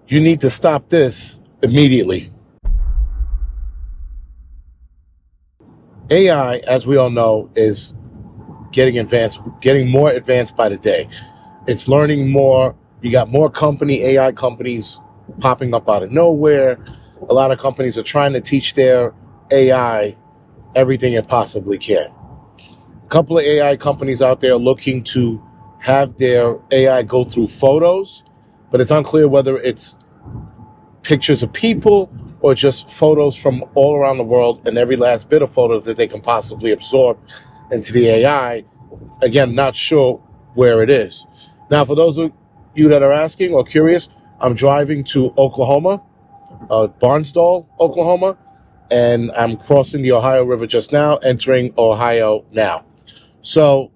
You need to stop this immediately. AI, as we all know, is getting more advanced by the day. It's learning more. You got more AI companies popping up out of nowhere. A lot of companies are trying to teach their AI everything it possibly can. A couple of AI companies out there looking to have their AI go through photos, but it's unclear whether it's pictures of people or just photos from all around the world and every last bit of photo that they can possibly absorb into the AI. Again, not sure where it is. Now, for those of you that are asking or curious, I'm driving to Oklahoma, Barnsdall, Oklahoma, and I'm crossing the Ohio River just now, entering Ohio now. So,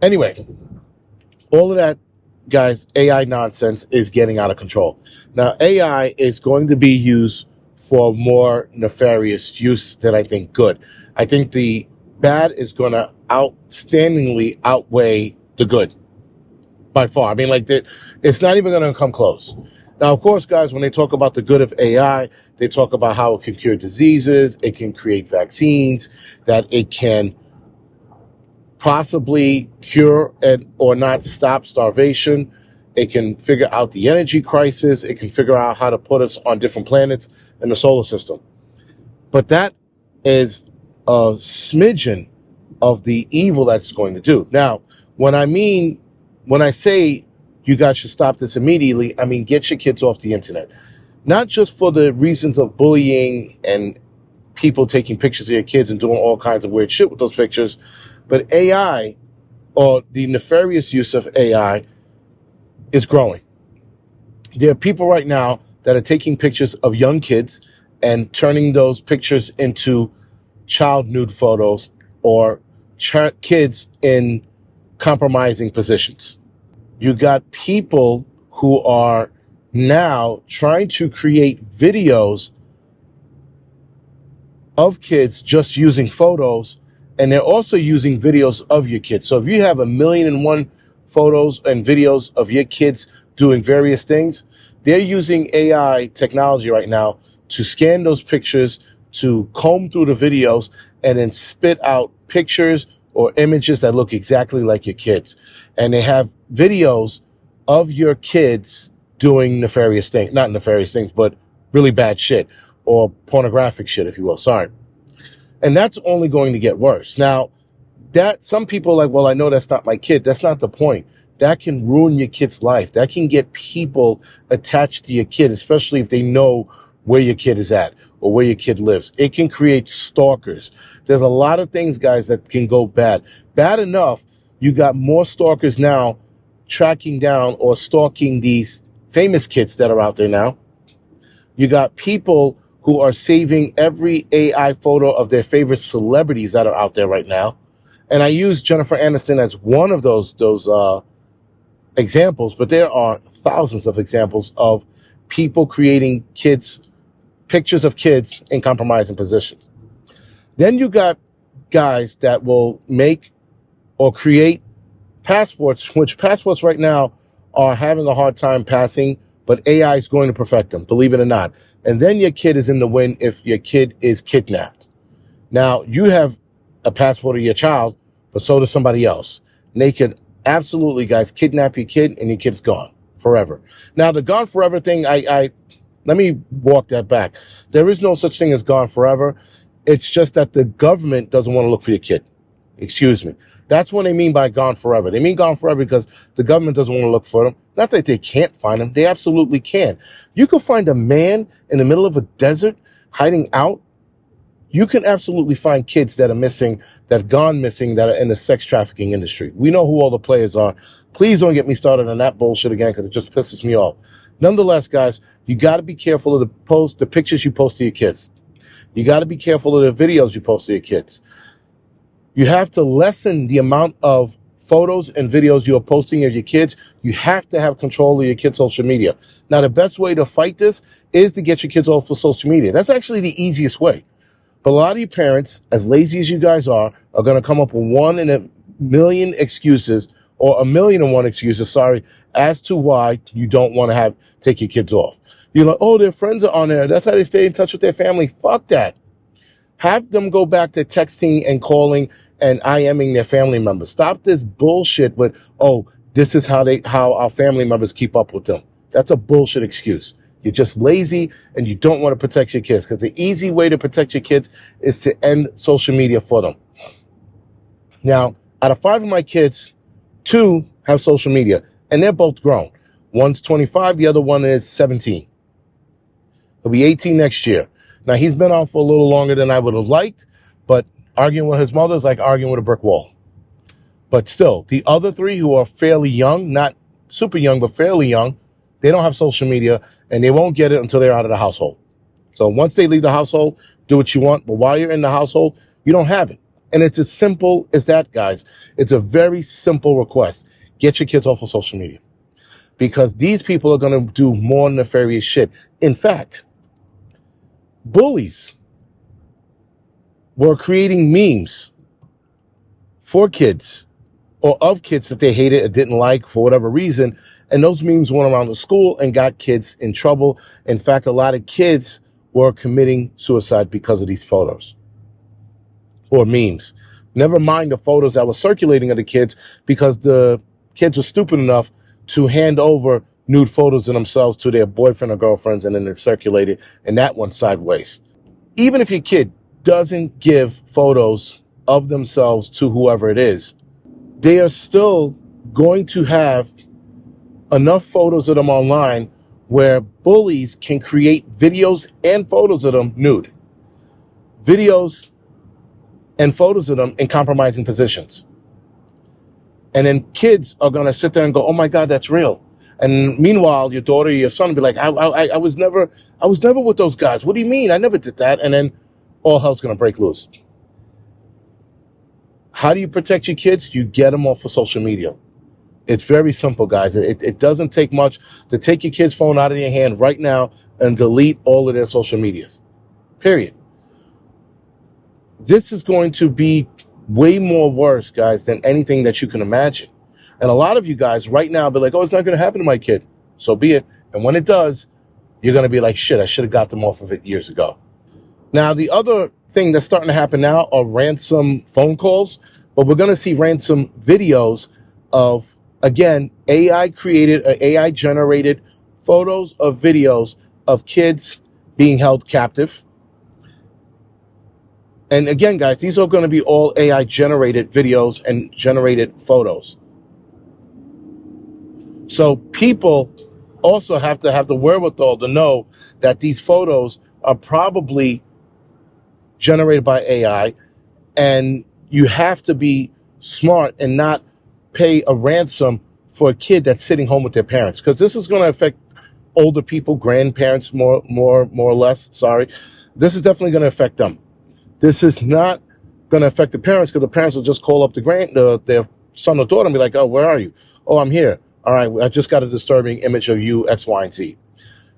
anyway, all of that, guys, AI nonsense is getting out of control. Now, AI is going to be used for more nefarious use than I think good. I think the bad is going to outstandingly outweigh the good by far. I mean, it's not even going to come close. Now, of course, guys, when they talk about the good of AI, they talk about how it can cure diseases, it can create vaccines, that it can possibly cure or not stop starvation. It can figure out the energy crisis. It can figure out how to put us on different planets in the solar system. But that is a smidgen of the evil that's going to do. Now, when I say you guys should stop this immediately, I mean get your kids off the internet. Not just for the reasons of bullying and people taking pictures of your kids and doing all kinds of weird shit with those pictures, but AI, or the nefarious use of AI, is growing. There are people right now that are taking pictures of young kids and turning those pictures into child nude photos or kids in compromising positions. You got people who are now trying to create videos of kids just using photos, and they're also using videos of your kids. So if you have 1,000,001 photos and videos of your kids doing various things, they're using AI technology right now to scan those pictures, to comb through the videos, and then spit out pictures or images that look exactly like your kids. And they have videos of your kids doing nefarious things, not nefarious things, but really bad shit, or pornographic shit, if you will. Sorry. And that's only going to get worse. Now, that some people are like, well, I know that's not my kid. That's not the point. That can ruin your kid's life. That can get people attached to your kid, especially if they know where your kid is at or where your kid lives. It can create stalkers. There's a lot of things, guys, that can go bad. Bad enough, you got more stalkers now tracking down or stalking these famous kids that are out there now. You got people who are saving every AI photo of their favorite celebrities that are out there right now. And I use Jennifer Aniston as one of those examples, but there are thousands of examples of people creating pictures of kids in compromising positions. Then you got guys that will make or create passports, which passports right now are having a hard time passing, but AI is going to perfect them, believe it or not. And then your kid is in the win if your kid is kidnapped. Now, you have a passport of your child, but so does somebody else. And they could absolutely, guys, kidnap your kid and your kid's gone forever. Now, the gone forever thing, let me walk that back. There is no such thing as gone forever. It's just that the government doesn't want to look for your kid. Excuse me. That's what they mean by gone forever. They mean gone forever because the government doesn't want to look for them. Not that they can't find them. They absolutely can. You can find a man in the middle of a desert hiding out. You can absolutely find kids that are missing, that have gone missing, that are in the sex trafficking industry. We know who all the players are. Please don't get me started on that bullshit again because it just pisses me off. Nonetheless, guys, you got to be careful of the pictures you post to your kids. You got to be careful of the videos you post to your kids. You have to lessen the amount of photos and videos you are posting of your kids. You have to have control of your kids' social media. Now, the best way to fight this is to get your kids off of social media. That's actually the easiest way. But a lot of you parents, as lazy as you guys are going to come up with 1 in a million excuses, or 1,000,001 excuses, as to why you don't want to take your kids off. You're like, oh, their friends are on there. That's how they stay in touch with their family. Fuck that. Have them go back to texting and calling and IMing their family members. Stop this bullshit with, oh, this is how our family members keep up with them. That's a bullshit excuse. You're just lazy and you don't want to protect your kids, because the easy way to protect your kids is to end social media for them. Now, out of 5 of my kids, 2 have social media, and they're both grown. One's 25, the other one is 17. He'll be 18 next year. Now, he's been on for a little longer than I would have liked, but arguing with his mother is like arguing with a brick wall. But still, the other 3 who are fairly young, not super young, but fairly young, they don't have social media, and they won't get it until they're out of the household. So once they leave the household, do what you want, but while you're in the household, you don't have it. And it's as simple as that, guys. It's a very simple request. Get your kids off of social media, because these people are going to do more nefarious shit. In fact, bullies were creating memes for kids or of kids that they hated or didn't like for whatever reason. And those memes went around the school and got kids in trouble. In fact, a lot of kids were committing suicide because of these photos or memes. Never mind the photos that were circulating of the kids, because the kids were stupid enough to hand over nude photos of themselves to their boyfriend or girlfriends, and then it circulated, and that went sideways. Even if your kid doesn't give photos of themselves to whoever it is, they are still going to have enough photos of them online where bullies can create videos and photos of them nude. Videos and photos of them in compromising positions. And then kids are going to sit there and go, oh my God, that's real. And meanwhile, your daughter or your son will be like, I was never with those guys. What do you mean? I never did that. And then all hell's going to break loose. How do you protect your kids? You get them off of social media. It's very simple, guys. It doesn't take much to take your kid's phone out of your hand right now and delete all of their social medias. Period. This is going to be way more worse, guys, than anything that you can imagine. And a lot of you guys right now be like, oh, it's not going to happen to my kid. So be it. And when it does, you're going to be like, shit, I should have got them off of it years ago. Now, the other thing that's starting to happen now are ransom phone calls, but we're going to see ransom videos of, again, AI-created or AI-generated photos or videos of kids being held captive. And again, guys, these are going to be all AI-generated videos and generated photos. So people also have to have the wherewithal to know that these photos are probably generated by AI, and you have to be smart and not pay a ransom for a kid that's sitting home with their parents, because this is going to affect older people, grandparents, more or less. Sorry, this is definitely going to affect them. This is not going to affect the parents, because the parents will just call up their son or daughter and be like, oh, where are you? Oh, I'm here. All right, I just got a disturbing image of you, X, Y, and Z.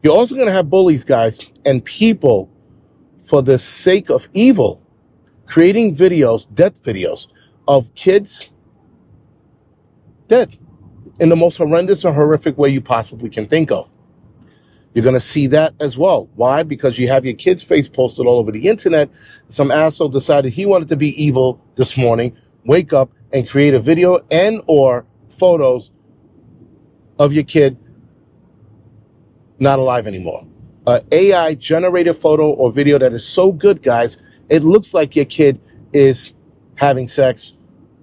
You're also going to have bullies, guys, and people, for the sake of evil, creating videos, death videos, of kids dead in the most horrendous and horrific way you possibly can think of. You're going to see that as well. Why? Because you have your kid's face posted all over the internet. Some asshole decided he wanted to be evil this morning, wake up and create a video and or photos of your kid not alive anymore. AI generated photo or video that is so good, guys, it looks like your kid is having sex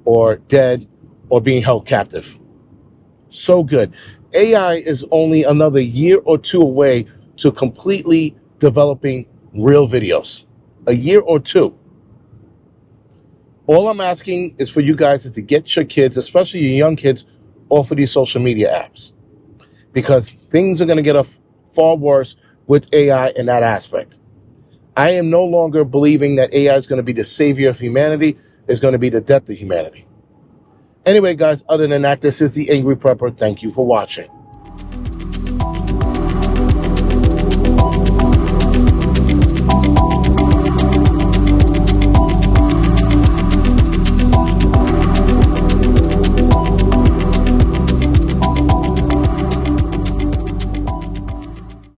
or dead or being held captive. So good. AI is only another year or 2 away to completely developing real videos. A year or 2. All I'm asking is for you guys is to get your kids, especially your young kids, off of these social media apps, because things are going to get far worse with AI in that aspect. I am no longer believing that AI is going to be the savior of humanity. It's going to be the death of humanity. Anyway, guys, other than that, this is the Angry Prepper. Thank you for watching.